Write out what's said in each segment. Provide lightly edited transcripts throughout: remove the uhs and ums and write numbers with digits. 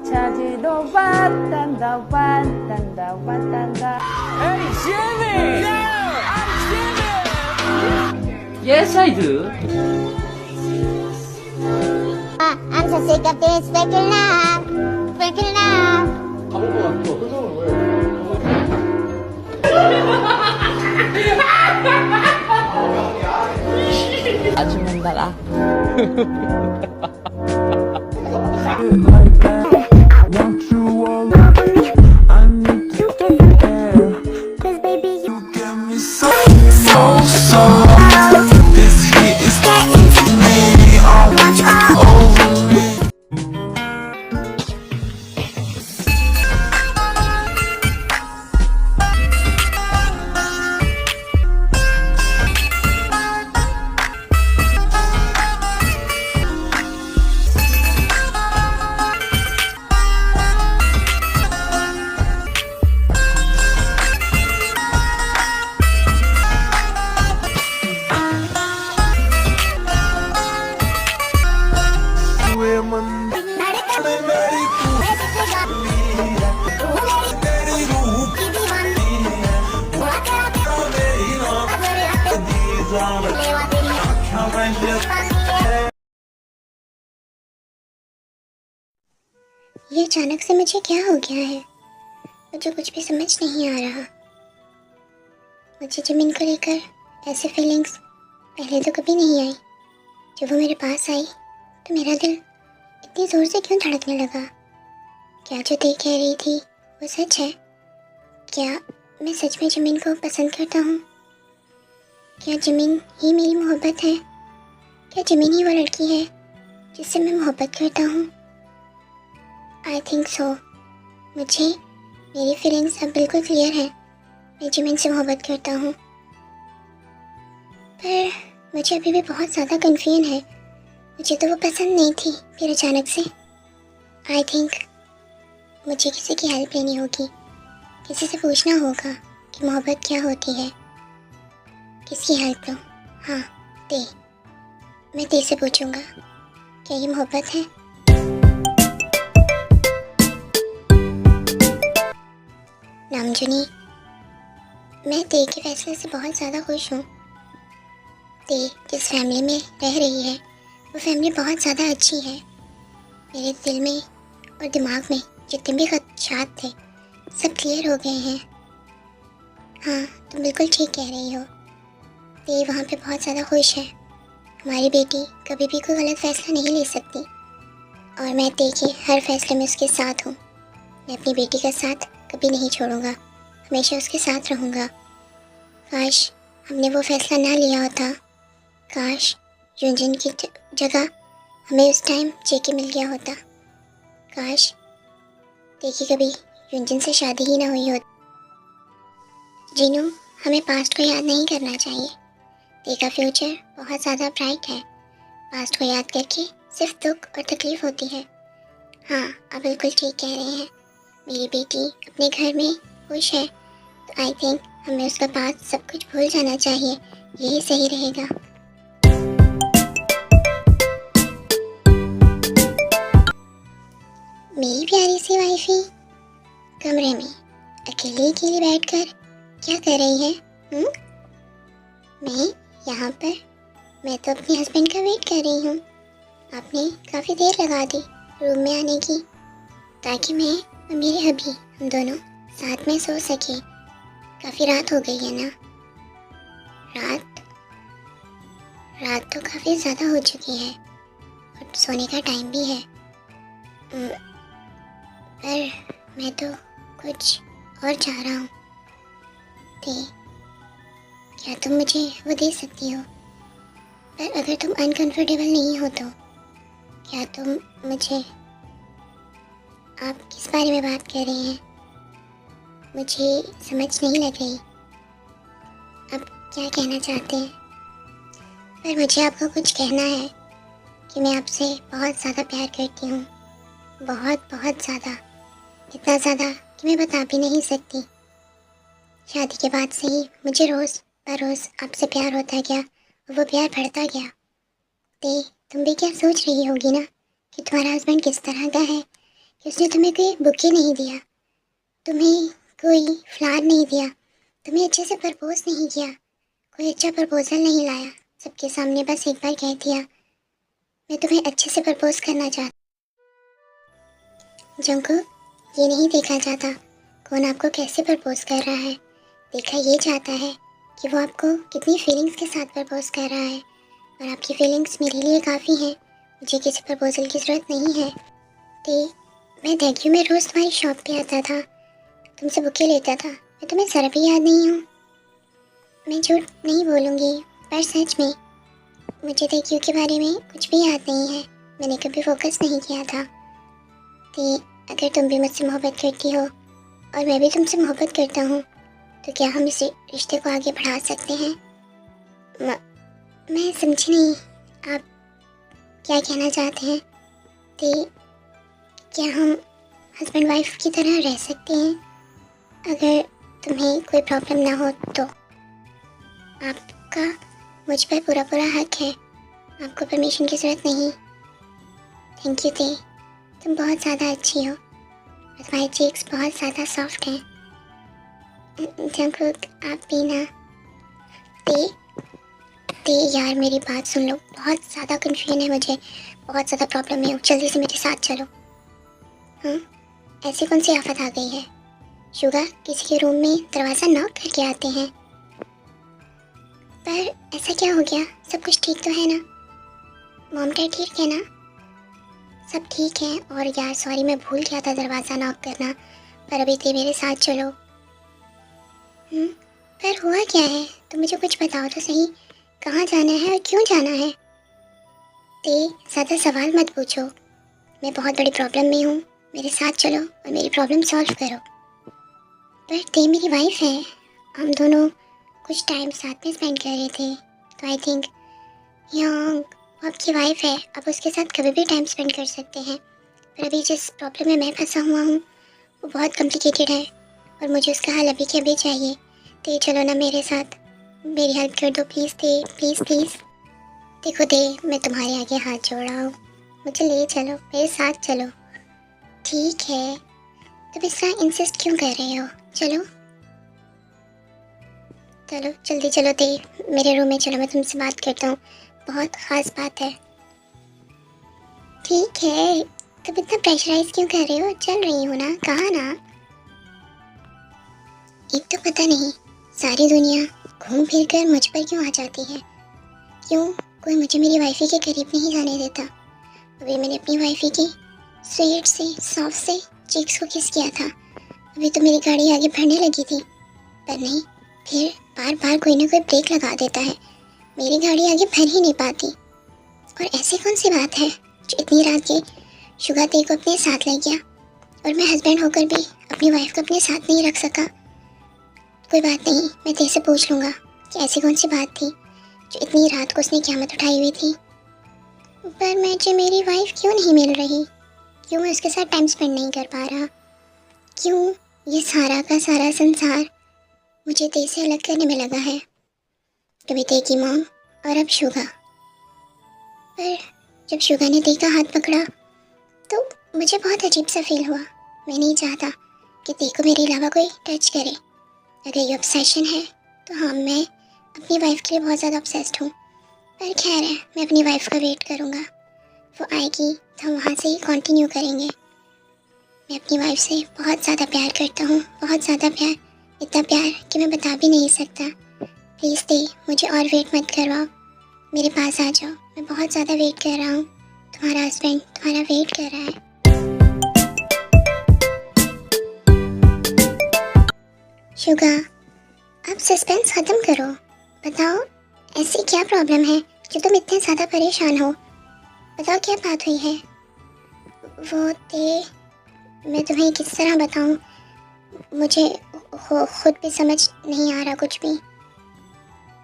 찾으러 왔단다 왔단다 왔단다. Hey Jimmy! Yeah! I'm Jimmy! Yes, I do. I'm so sick of this breaking up. Breaking up. 바보가 또 표정을 왜? 아주 맨달아. Cause baby you ये अचानक से मुझे क्या हो गया है? मुझे कुछ भी समझ नहीं आ रहा। मुझे जिमिन को लेकर ऐसे फीलिंग्स पहले तो कभी नहीं आई। जब वो मेरे पास आई तो मेरा दिल इतनी ज़ोर से क्यों धड़कने लगा? क्या जो ते कह रही थी वो सच है? क्या मैं सच में जिमिन को पसंद करता हूँ? क्या जिमिन ही मेरी मोहब्बत है? क्या जिमिन ही वो लड़की है जिससे मैं मोहब्बत करता हूँ? I think so. मुझे मेरी फीलिंग्स अब बिल्कुल क्लियर है। मैं जिमिन से मोहब्बत करता हूँ, पर मुझे अभी भी बहुत ज़्यादा कन्फ्यूजन है। मुझे तो वो पसंद नहीं थी, फिर अचानक से। आई थिंक मुझे किसी की हेल्प लेनी होगी, किसी से पूछना होगा कि मोहब्बत क्या होती है। किसकी हेल्प लूँ? हाँ, मैं ते से पूछूँगा क्या ये मोहब्बत है। नामजुनी, मैं ते के फैसले से बहुत ज़्यादा खुश हूँ। ते जिस फैमिली में रह रही है वो फैमिली बहुत ज़्यादा अच्छी है। मेरे दिल में और दिमाग में जितने भी खदशात थे सब क्लियर हो गए हैं। हाँ, तुम बिल्कुल ठीक कह रही हो। ते वहाँ पे बहुत ज़्यादा खुश है। हमारी बेटी कभी भी कोई गलत फ़ैसला नहीं ले सकती और मैं ते के हर फैसले में उसके साथ हूँ। मैं अपनी बेटी का साथ कभी नहीं छोड़ूंगा, हमेशा उसके साथ रहूँगा। काश हमने वो फैसला ना लिया होता। काश युंजन की जगह हमें उस टाइम जेके मिल गया होता। काश देखी कभी युंजन से शादी ही ना हुई होती। जिनू, हमें पास्ट को याद नहीं करना चाहिए। देखा फ्यूचर बहुत ज़्यादा ब्राइट है। पास्ट को याद करके सिर्फ दुख और तकलीफ़ होती है। हाँ, आप बिल्कुल ठीक कह रहे हैं। मेरी बेटी अपने घर में खुश है तो आई थिंक हमें उसका पास सब कुछ भूल जाना चाहिए। यही सही रहेगा। मेरी प्यारी सी वाइफी कमरे में अकेले अकेले बैठकर क्या कर रही है? मैं यहाँ पर, मैं तो अपने हस्बैंड का वेट कर रही हूँ। आपने काफ़ी देर लगा दी रूम में आने की ताकि मैं और मेरे हबी हम दोनों साथ में सो सके। काफ़ी रात हो गई है ना? रात तो काफ़ी ज़्यादा हो चुकी है और सोने का टाइम भी है। पर मैं तो कुछ और चाह रहा हूँ। क्या तुम मुझे वो दे सकती हो? पर अगर तुम अनकंफर्टेबल नहीं हो तो क्या तुम मुझे, आप किस बारे में बात कर रहे हैं? मुझे समझ नहीं लग रही आप क्या कहना चाहते हैं। पर मुझे आपको कुछ कहना है कि मैं आपसे बहुत ज़्यादा प्यार करती हूँ। बहुत बहुत ज़्यादा, इतना ज़्यादा कि मैं बता भी नहीं सकती। शादी के बाद से ही मुझे रोज़ बरोज़ आपसे प्यार होता गया, वो प्यार बढ़ता गया। तुम भी क्या सोच रही होगी ना कि तुम्हारा हस्बैंड किस तरह का है, कि उसने तुम्हें कोई बुके नहीं दिया, तुम्हें कोई फ्लावर नहीं दिया, तुम्हें अच्छे से प्रपोज नहीं किया, कोई अच्छा प्रपोजल नहीं लाया, सबके सामने बस एक बार कह दिया मैं तुम्हें अच्छे से प्रपोज करना चाहता। जंकुक, ये नहीं देखा जाता कौन आपको कैसे प्रपोज कर रहा है, देखा ये जाता है कि वो आपको कितनी फीलिंग्स के साथ प्रपोज कर रहा है। और आपकी फीलिंग्स मेरे लिए काफ़ी हैं, मुझे किसी प्रपोजल की ज़रूरत नहीं है। ते मैं देखियो में रोज़ तुम्हारी शॉप पे आता था, तुमसे बुके लेता था, मैं तुम्हें ज़रा भी याद नहीं हूँ। मैं झूठ नहीं बोलूँगी, पर सच में मुझे देखियो के बारे में कुछ भी याद नहीं है, मैंने कभी फोकस नहीं किया था। ते अगर तुम भी मुझसे मोहब्बत करती हो और मैं भी तुमसे मोहब्बत करता हूँ, तो क्या हम इस रिश्ते को आगे बढ़ा सकते हैं? मैं समझी नहीं आप क्या कहना चाहते हैं। ते क्या हम हस्बैंड वाइफ की तरह रह सकते हैं? अगर तुम्हें कोई प्रॉब्लम ना हो तो। आपका मुझ पर पूरा हक है, आपको परमिशन की ज़रूरत नहीं। थैंक यू ते, तुम बहुत ज़्यादा अच्छी हो और तुम्हारी चीक्स बहुत ज़्यादा सॉफ्ट हैं। जंकुक, आप भी ना। ते यार मेरी बात सुन लो, बहुत ज़्यादा कन्फ्यूजन है मुझे, बहुत ज़्यादा प्रॉब्लम है, जल्दी से मेरे साथ चलो। हाँ, ऐसी कौन सी आफत आ गई है? शुगा किसी के रूम में दरवाज़ा नॉक करके आते हैं, पर ऐसा क्या हो गया? सब कुछ ठीक तो है ना? मॉम डैड ठीक है ना? सब ठीक है। और यार सॉरी, मैं भूल गया था दरवाज़ा नॉक करना, पर अभी ते मेरे साथ चलो। पर हुआ क्या है? तुम मुझे कुछ बताओ तो सही, कहाँ जाना है और क्यों जाना है? ते ज़्यादा सवाल मत पूछो, मैं बहुत बड़ी प्रॉब्लम में हूँ, मेरे साथ चलो और मेरी प्रॉब्लम सॉल्व करो। पर ते मेरी वाइफ है, हम दोनों कुछ टाइम साथ में स्पेंड कर रहे थे, तो आई थिंक योंग वो आपकी वाइफ है, आप उसके साथ कभी भी टाइम स्पेंड कर सकते हैं। पर अभी जिस प्रॉब्लम में मैं फंसा हुआ हूँ वो बहुत कॉम्प्लिकेटेड है और मुझे उसका हल अभी के अभी चाहिए। ते चलो ना मेरे साथ, मेरी हेल्प कर दो प्लीज़ ते, प्लीज़ प्लीज़। देखो ते, मैं तुम्हारे आगे हाथ जोड़ रहा हूँ, मुझे ले चलो, मेरे साथ चलो। ठीक है, तुम इस तरह इंसिस्ट क्यों कर रहे हो? चलो चलो जल्दी चलो ते, मेरे रूम में चलो, मैं तुमसे बात करता हूँ, बहुत ख़ास बात है। ठीक है, तुम इतना प्रेशराइज क्यों कर रहे हो? चल रही हो ना, कहा ना। एक तो पता नहीं सारी दुनिया घूम फिर कर मुझ पर क्यों आ जाती है, क्यों कोई मुझे मेरी वाइफी के करीब नहीं जाने देता। अभी मैंने अपनी वाइफी की स्वीट से सॉफ्ट से चीक्स को किस किया था, अभी तो मेरी गाड़ी आगे बढ़ने लगी थी, पर नहीं, फिर बार बार कोई ना कोई ब्रेक लगा देता है, मेरी गाड़ी आगे बढ़ ही नहीं पाती। और ऐसी कौन सी बात है जो इतनी रात के शुगा ते को अपने साथ ले गया और मैं हस्बैंड होकर भी अपनी वाइफ को अपने साथ नहीं रख सका? कोई बात नहीं, मैं तेरे से पूछ लूँगा कि ऐसी कौन सी बात थी जो इतनी रात को उसने क़यामत उठाई हुई थी। पर मुझे मेरी वाइफ क्यों नहीं मिल रही, क्यों मैं उसके साथ टाइम स्पेंड नहीं कर पा रहा, क्यों ये सारा का सारा संसार मुझे ते से अलग करने में लगा है? कभी ते की मॉम और अब शुगा। पर जब शुगा ने ते का हाथ पकड़ा तो मुझे बहुत अजीब सा फील हुआ। मैं नहीं चाहता कि ते को मेरे अलावा कोई टच करे। अगर ये ऑब्सेशन है तो हाँ, मैं अपनी वाइफ के लिए बहुत ज़्यादा ऑब्सेस्ड हूँ, पर खैर है, मैं अपनी वाइफ का वेट करूँगा, वो आएगी तो हम वहाँ से ही कंटिन्यू करेंगे। मैं अपनी वाइफ से बहुत ज़्यादा प्यार करता हूँ, बहुत ज़्यादा प्यार, इतना प्यार कि मैं बता भी नहीं सकता। प्लीज़ ते, मुझे और वेट मत करवाओ, मेरे पास आ जाओ, मैं बहुत ज़्यादा वेट कर रहा हूँ, तुम्हारा हस्बैंड तुम्हारा वेट कर रहा है। शुगा, अब सस्पेंस ख़त्म करो, बताओ ऐसी क्या प्रॉब्लम है जो तुम इतने ज़्यादा परेशान हो? बताओ क्या बात हुई है? वो ते, मैं तुम्हें किस तरह बताऊँ, मुझे खुद भी समझ नहीं आ रहा कुछ भी।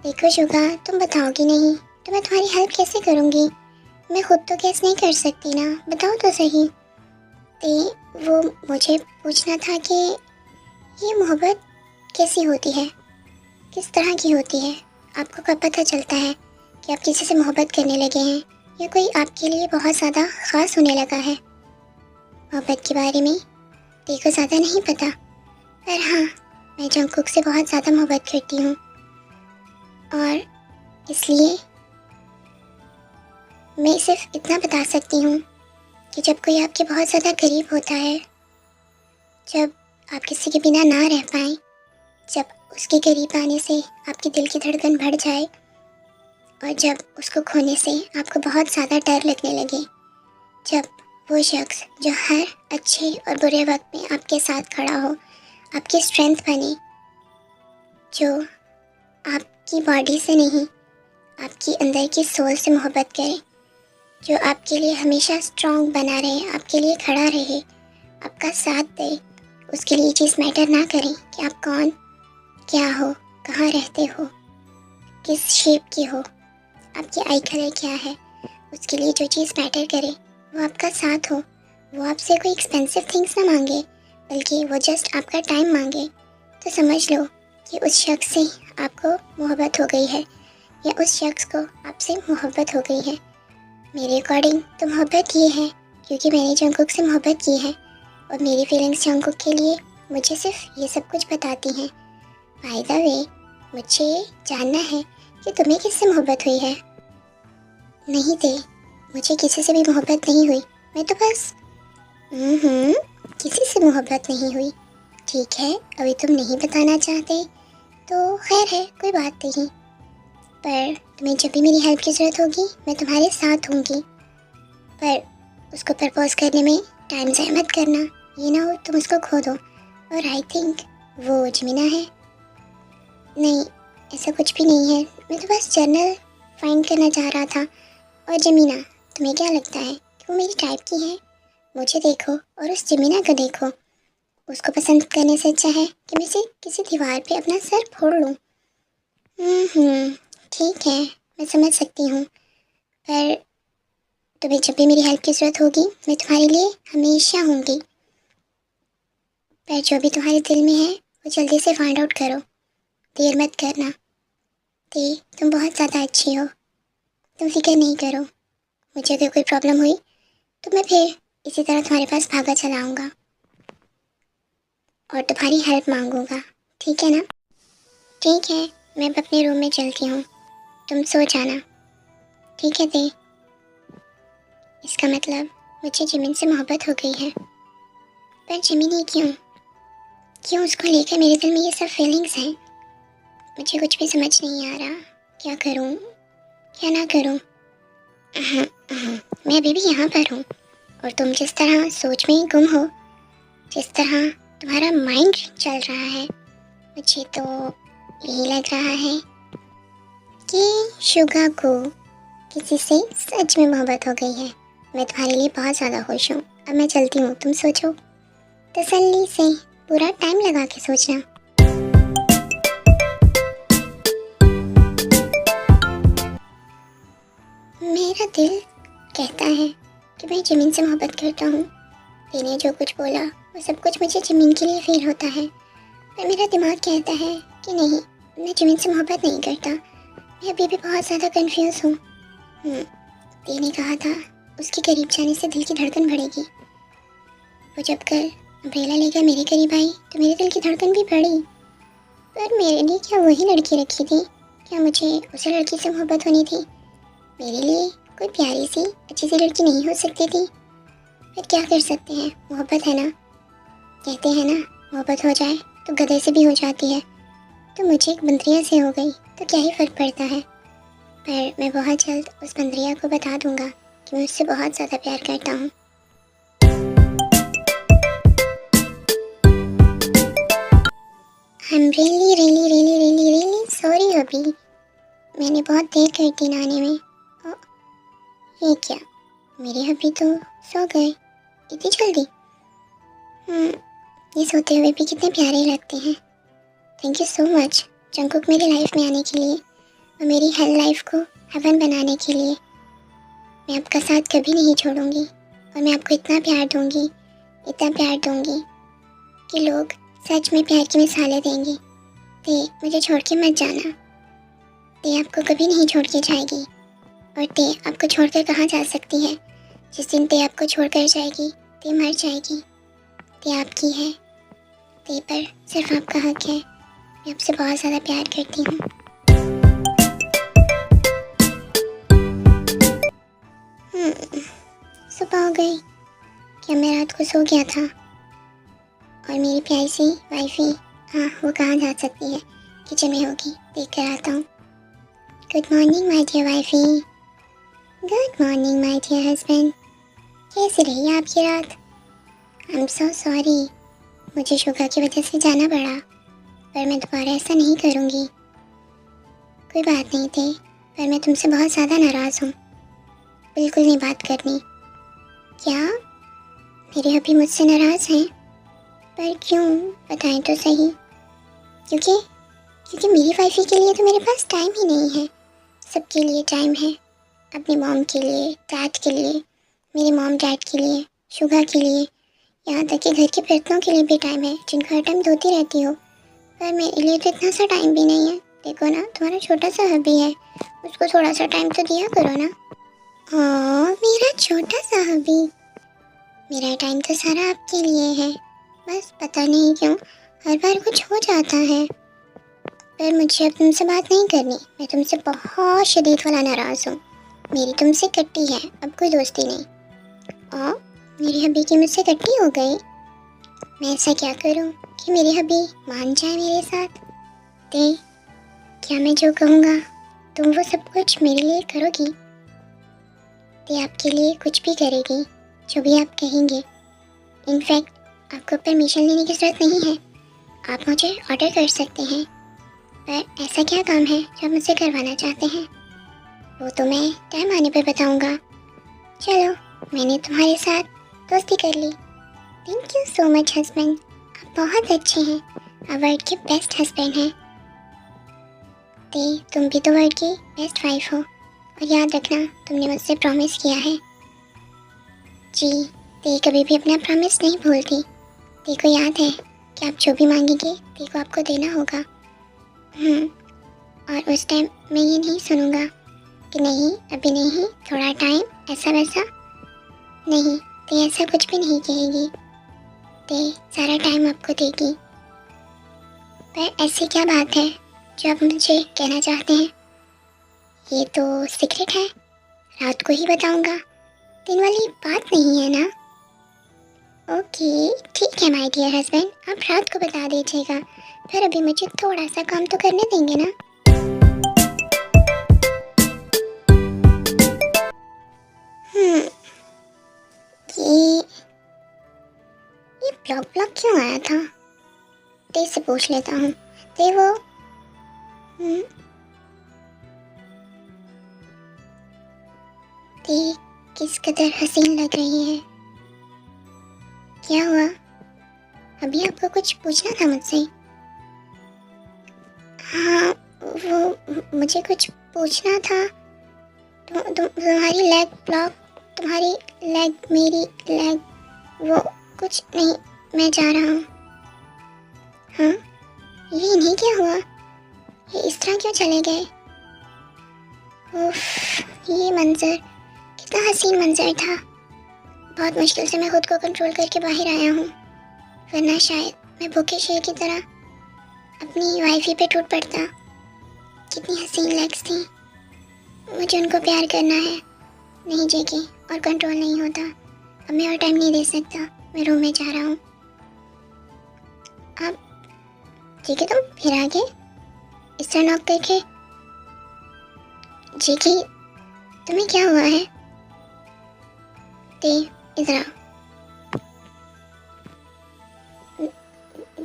देखो शुगा, तुम बताओगी नहीं तो मैं तुम्हारी हेल्प कैसे करूँगी? मैं खुद तो गेस नहीं कर सकती ना, बताओ तो सही। ते, वो मुझे पूछना था कि ये मोहब्बत कैसी होती है, किस तरह की होती है? आपको कब पता चलता है कि आप किसी से मोहब्बत करने लगे हैं या कोई आपके लिए बहुत ज़्यादा ख़ास होने लगा है? मोहब्बत के बारे में दी को ज़्यादा नहीं पता, पर हाँ, मैं जंगकुक से बहुत ज़्यादा मोहब्बत करती हूँ। और इसलिए मैं सिर्फ इतना बता सकती हूँ कि जब कोई आपके बहुत ज़्यादा करीब होता है, जब आप किसी के बिना ना रह पाएँ, जब उसके करीब आने से आपके दिल की धड़कन बढ़ जाए और जब उसको खोने से आपको बहुत ज़्यादा डर लगने लगे, जब वो शख्स जो हर अच्छे और बुरे वक्त में आपके साथ खड़ा हो, आपकी स्ट्रेंथ बने, जो आपकी बॉडी से नहीं आपकी अंदर की सोल से मोहब्बत करे, जो आपके लिए हमेशा स्ट्रॉन्ग बना रहे, आपके लिए खड़ा रहे, आपका साथ दे, उसके लिए ये चीज़ मैटर ना करें कि आप कौन क्या हो, कहाँ रहते हो, किस शेप की हो, आपकी आई कलर क्या है, उसके लिए जो चीज़ मैटर करे वो आपका साथ हो, वो आपसे कोई एक्सपेंसिव थिंग्स ना मांगे, बल्कि वो जस्ट आपका टाइम मांगे, तो समझ लो कि उस शख्स से आपको मोहब्बत हो गई है या उस शख्स को आपसे मोहब्बत हो गई है। मेरे अकॉर्डिंग तो मोहब्बत ये है क्योंकि मैंने जंगकुक से मोहब्बत की है और मेरी फीलिंग्स जंगकुक के लिए मुझे सिर्फ ये सब कुछ बताती हैं। बाय द वे, मुझे जानना है कि तुम्हें किससे मोहब्बत हुई है। नहीं दे, मुझे किसी से भी मोहब्बत नहीं हुई, मैं तो बस किसी से मोहब्बत नहीं हुई। ठीक है, अभी तुम नहीं बताना चाहते तो खैर है, कोई बात नहीं, पर तुम्हें जब भी मेरी हेल्प की ज़रूरत होगी मैं तुम्हारे साथ होंगी, पर उसको प्रपोज करने में टाइम ज़ाया मत करना, ये ना हो तुम उसको खो दो। और आई थिंक वो जमीना है। नहीं, ऐसा कुछ भी नहीं है, मैं तो बस जर्नल फाइंड करना चाह रहा था। और जमीना, तुम्हें क्या लगता है कि वो मेरी टाइप की है? मुझे देखो और उस जमीना को देखो, उसको पसंद करने से अच्छा है कि मैं इसे किसी दीवार पे अपना सर फोड़ लूँ। ठीक है, मैं समझ सकती हूँ, पर तुम्हें जब भी मेरी हेल्प की ज़रूरत होगी मैं तुम्हारे लिए हमेशा होंगी। पर जो भी तुम्हारे दिल में है वो जल्दी से फाइंड आउट करो, देर मत करना। तुम बहुत ज़्यादा अच्छी हो, तुम फिक्र नहीं करो। मुझे अगर कोई प्रॉब्लम हुई तो मैं फिर इसी तरह तुम्हारे पास भागा चला आऊँगा और तुम्हारी हेल्प मांगूंगा, ठीक है ना? ठीक है, मैं अब अपने रूम में चलती हूँ, तुम सो जाना, ठीक है दे? इसका मतलब मुझे जिमिन से मोहब्बत हो गई है, पर जिमिन ही क्यों उसको लेकर मेरे दिल में ये सब फीलिंग्स हैं? मुझे कुछ भी समझ नहीं आ रहा, क्या करूँ क्या ना करूँ। मैं अभी भी यहाँ पर हूँ और तुम जिस तरह सोच में गुम हो, जिस तरह तुम्हारा माइंड चल रहा है, मुझे तो यही लग रहा है कि शुगा को किसी से सच में मोहब्बत हो गई है। मैं तुम्हारे लिए बहुत ज़्यादा खुश हूँ। अब मैं चलती हूँ, तुम सोचो तसल्ली से, पूरा टाइम लगा के सोचना। मेरा दिल कहता है कि मैं जिमिन से मोहब्बत करता हूँ। मैंने जो कुछ बोला वो सब कुछ मुझे जिमिन के लिए फील होता है, पर मेरा दिमाग कहता है कि नहीं, मैं जिमिन से मोहब्बत नहीं करता। मैं अभी भी बहुत ज़्यादा कंफ्यूज हूँ। ने कहा था उसके करीब जाने से दिल की धड़कन बढ़ेगी। वो जब कल अम्ब्रेला लेकर मेरे करीब आई तो मेरे दिल की धड़कन भी बढ़ी, पर मेरे लिए क्या वही लड़की रखी थी? क्या मुझे उसी लड़की से मोहब्बत होनी थी? मेरे लिए कोई प्यारी सी अच्छी सी लड़की नहीं हो सकती थी? फिर क्या कर सकते हैं, मोहब्बत है ना। कहते हैं ना, मोहब्बत हो जाए तो गधे से भी हो जाती है, तो मुझे एक बंदरिया से हो गई तो क्या ही फ़र्क पड़ता है। पर मैं बहुत जल्द उस बंदरिया को बता दूंगा कि मैं उससे बहुत ज़्यादा प्यार करता हूँ। I'm really sorry अभी, मैंने बहुत देर कर दी नहाने में। ये क्या, मेरे हबी तो सो गए इतनी जल्दी? ये सोते हुए भी कितने प्यारे लगते हैं। Thank you so much Jungkook मेरी लाइफ में आने के लिए और मेरी हर लाइफ को हेवन बनाने के लिए। मैं आपका साथ कभी नहीं छोड़ूंगी और मैं आपको इतना प्यार दूंगी कि लोग सच में प्यार की मिसालें देंगे। ते मुझे छोड़ के मत जाना, ते आपको कभी नहीं छोड़ के जाएगी। और ते आपको छोड़कर कहाँ जा सकती है? जिस दिन ते आपको छोड़कर जाएगी ते मर जाएगी। ते आपकी है, ते पर सिर्फ आपका हक है। मैं आपसे बहुत ज़्यादा प्यार करती हूँ। सुबह हो गई। क्या मैं रात को सो गया था और मेरी प्यारी सी वाइफी, हाँ वो कहाँ जा सकती है, किचन में होगी, देख कर आता हूँ। Good morning my dear wifey. Good morning my dear husband. कैसी रही आपकी रात? आई एम सो सॉरी, मुझे शुगर की वजह से जाना पड़ा, पर मैं दोबारा ऐसा नहीं करूँगी। कोई बात नहीं थी, पर मैं तुमसे बहुत ज़्यादा नाराज़ हूँ। बिल्कुल नहीं बात करनी। क्या मेरे अभी मुझसे नाराज़ हैं? पर क्यों, बताएं तो सही। क्योंकि मेरी वाइफी के लिए तो मेरे पास टाइम ही नहीं है। सबके लिए टाइम है, अपनी मॉम के लिए, डैड के लिए, मेरी मॉम डैड के लिए, शुगा के लिए, यहाँ तक कि घर के बर्तनों के लिए भी टाइम है, जिनको हर टाइम धोती रहती हो। पर मेरे लिए तो इतना सा टाइम भी नहीं है। देखो ना, तुम्हारा छोटा सा हबी है, उसको थोड़ा सा टाइम तो दिया करो ना। मेरा छोटा सा हबी, मेरा टाइम तो सारा आपके लिए है। बस पता नहीं क्यों हर बार कुछ हो जाता है। पर मुझे अब तुमसे बात नहीं करनी। मैं तुमसे बहुत शदीद वाला नाराज़ हूँ। मेरी तुमसे कट्टी है, अब कोई दोस्ती नहीं। और मेरी हबी की मुझसे कट्टी हो गई। मैं ऐसा क्या करूँ कि मेरी हबी मान जाए मेरे साथ? ते क्या मैं जो कहूँगा तुम वो सब कुछ मेरे लिए करोगी? ते आपके लिए कुछ भी करेगी, जो भी आप कहेंगे। इनफैक्ट आपको परमिशन लेने की ज़रूरत नहीं है, आप मुझे ऑर्डर कर सकते हैं। पर ऐसा क्या काम है जो आप मुझसे करवाना चाहते हैं? वो तो मैं टाइम आने पर बताऊंगा। चलो, मैंने तुम्हारे साथ दोस्ती कर ली। Thank you so much husband, आप बहुत अच्छे हैं, आप वर्ल्ड के बेस्ट हस्बैंड हैं। ते तुम भी तो वर्ल्ड की बेस्ट वाइफ हो, और याद रखना तुमने मुझसे प्रॉमिस किया है। जी, ते कभी भी अपना प्रॉमिस नहीं भूलती। ते को याद है कि आप जो भी मांगेंगे ते को आपको देना होगा। और उस टाइम मैं ये नहीं सुनूंगा कि नहीं अभी नहीं, थोड़ा टाइम, ऐसा वैसा नहीं। ते ऐसा कुछ भी नहीं कहेगी। ते सारा टाइम आपको देगी। पर ऐसी क्या बात है जो आप मुझे कहना चाहते हैं? ये तो सीक्रेट है, रात को ही बताऊंगा। दिन वाली बात नहीं है ना? ओके ठीक है माय डियर हस्बैंड, आप रात को बता दीजिएगा। फिर अभी मुझे थोड़ा सा काम तो करने देंगे ना? ये ब्लॉक क्यों आया था? ते से पूछ लेता हूँ। ते वो ते किस कदर हसीन लग रही है। क्या हुआ? अभी आपको कुछ पूछना था मुझसे? हाँ, वो मुझे कुछ पूछना था। तुम्हारी लेग ब्लॉक, तुम्हारी लेग, मेरी लेग, वो कुछ नहीं, मैं जा रहा हूँ। हाँ, ये इन्हें क्या हुआ? ये इस तरह क्यों चले गए? उफ, ये मंजर कितना हसीन मंजर था। बहुत मुश्किल से मैं खुद को कंट्रोल करके बाहर आया हूँ, वरना शायद मैं भूखे शेर की तरह अपनी वाइफी पे टूट पड़ता। कितनी हसीन लेग्स थी, मुझे उनको प्यार करना है। नहीं जेके, और कंट्रोल नहीं होता। अब मैं और टाइम नहीं दे सकता, मैं रूम में जा रहा हूँ। आप जेके, तुम फिर आ गए इस तरह नॉक करके? जेके, तुम्हें क्या हुआ है? ते इधर आओ।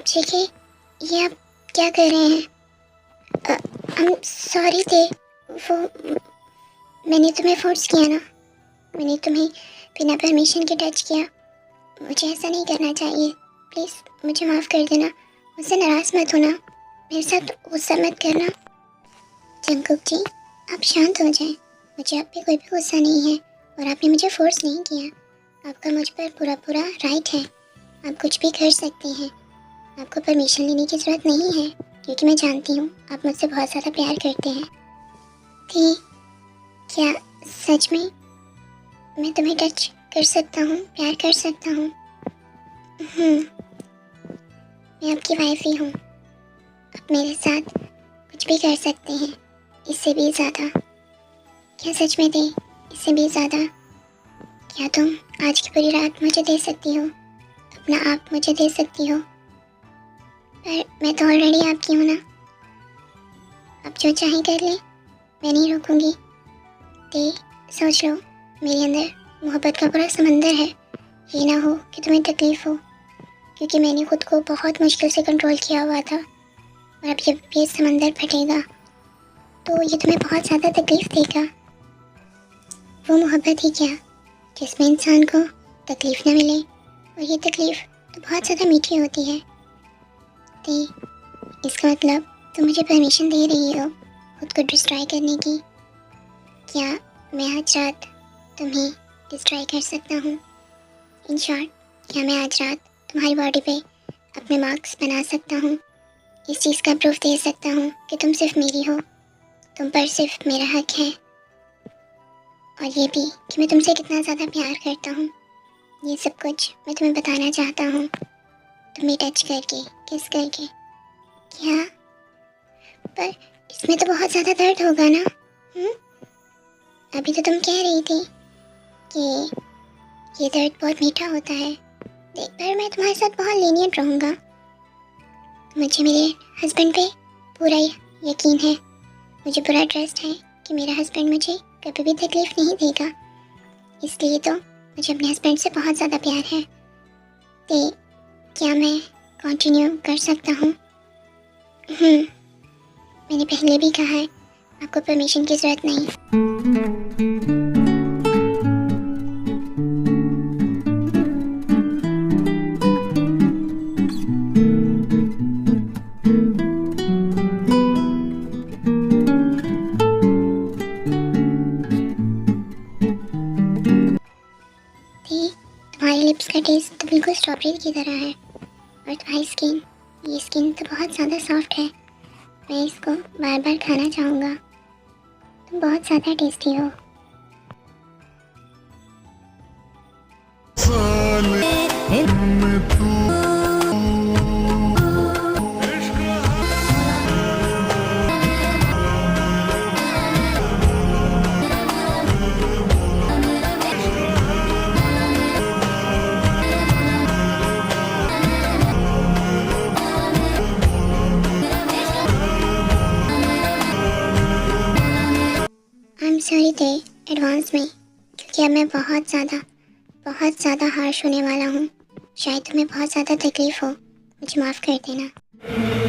जेके, ये आप क्या कर रहे हैं? I'm sorry थे, वो मैंने तुम्हें फोर्स किया ना, मैंने तुम्हें बिना परमिशन के टच किया। मुझे ऐसा नहीं करना चाहिए, प्लीज़ मुझे माफ़ कर देना। मुझसे नाराज़ मत होना, मेरे साथ गुस्सा मत करना। जंगकुक जी, आप शांत हो जाएं। मुझे आप पे कोई भी गुस्सा नहीं है और आपने मुझे फोर्स नहीं किया। आपका मुझ पर पूरा राइट है, आप कुछ भी कर सकते हैं। आपको परमिशन लेने की ज़रूरत नहीं है, क्योंकि मैं जानती हूँ आप मुझसे बहुत ज़्यादा प्यार करते हैं। ठीक, क्या सच में मैं तुम्हें टच कर सकता हूँ, प्यार कर सकता हूँ। मैं आपकी वाइफ ही हूँ। आप मेरे साथ कुछ भी कर सकते हैं, इससे भी ज़्यादा। क्या सच में दे, इससे भी ज़्यादा? क्या तुम आज की पूरी रात मुझे दे सकती हो? अपना आप मुझे दे सकती हो? पर मैं तो ऑलरेडी आपकी हूँ ना। आप जो चाहें कर लें, मैं नहीं रोकूंगी। दे, सोच लो, मेरे अंदर मोहब्बत का पूरा समंदर है। ये ना हो कि तुम्हें तकलीफ़ हो, क्योंकि मैंने खुद को बहुत मुश्किल से कंट्रोल किया हुआ था। और अब जब ये समंदर फटेगा तो ये तुम्हें बहुत ज़्यादा तकलीफ़ देगा। वो मोहब्बत ही क्या, जिसमें इंसान को तकलीफ़ ना मिले, और ये तकलीफ़ तो बहुत ज़्यादा मीठी होती है। दे, इसका मतलब तुम मुझे परमिशन दे रही हो खुद को डिस्ट्रॉय करने की। क्या मैं आज रात तुम्हें डिस्ट्रॉय कर सकता हूँ? इन शॉर्ट, क्या मैं आज रात तुम्हारी बॉडी पे अपने मार्क्स बना सकता हूँ? इस चीज़ का प्रूफ दे सकता हूँ कि तुम सिर्फ मेरी हो, तुम पर सिर्फ मेरा हक है। और ये भी कि मैं तुमसे कितना ज़्यादा प्यार करता हूँ। ये सब कुछ मैं तुम्हें बताना चाहता हूँ, तुम्हें टच करके, किस करके। क्या? पर इसमें तो बहुत ज़्यादा दर्द होगा ना? अभी तो तुम कह रही थी कि ये दर्द बहुत मीठा होता है। देख, पर मैं तुम्हारे साथ बहुत लीनियंट रहूँगा। मुझे मेरे हस्बैंड पे पूरा यकीन है, मुझे पूरा ट्रस्ट है कि मेरा हस्बैंड मुझे कभी भी तकलीफ़ नहीं देगा। इसलिए तो मुझे अपने हस्बैंड से बहुत ज़्यादा प्यार है। तो क्या मैं कंटिन्यू कर सकता हूँ? मैंने पहले भी कहा है, आपको परमिशन की ज़रूरत नहीं। तुम्हारी लिप्स का टेस्ट तो बिल्कुल स्ट्रॉबेरी की तरह है, और तुम्हारी स्किन, ये स्किन तो बहुत ज़्यादा सॉफ्ट है। मैं इसको बार बार खाना चाहूँगा। तुम बहुत ज़्यादा टेस्टी हो। I am sorry they, advance में, क्योंकि अब मैं बहुत ज़्यादा हार्श होने वाला हूँ। शायद तुम्हें बहुत ज़्यादा तकलीफ़ हो, मुझे माफ़ कर देना।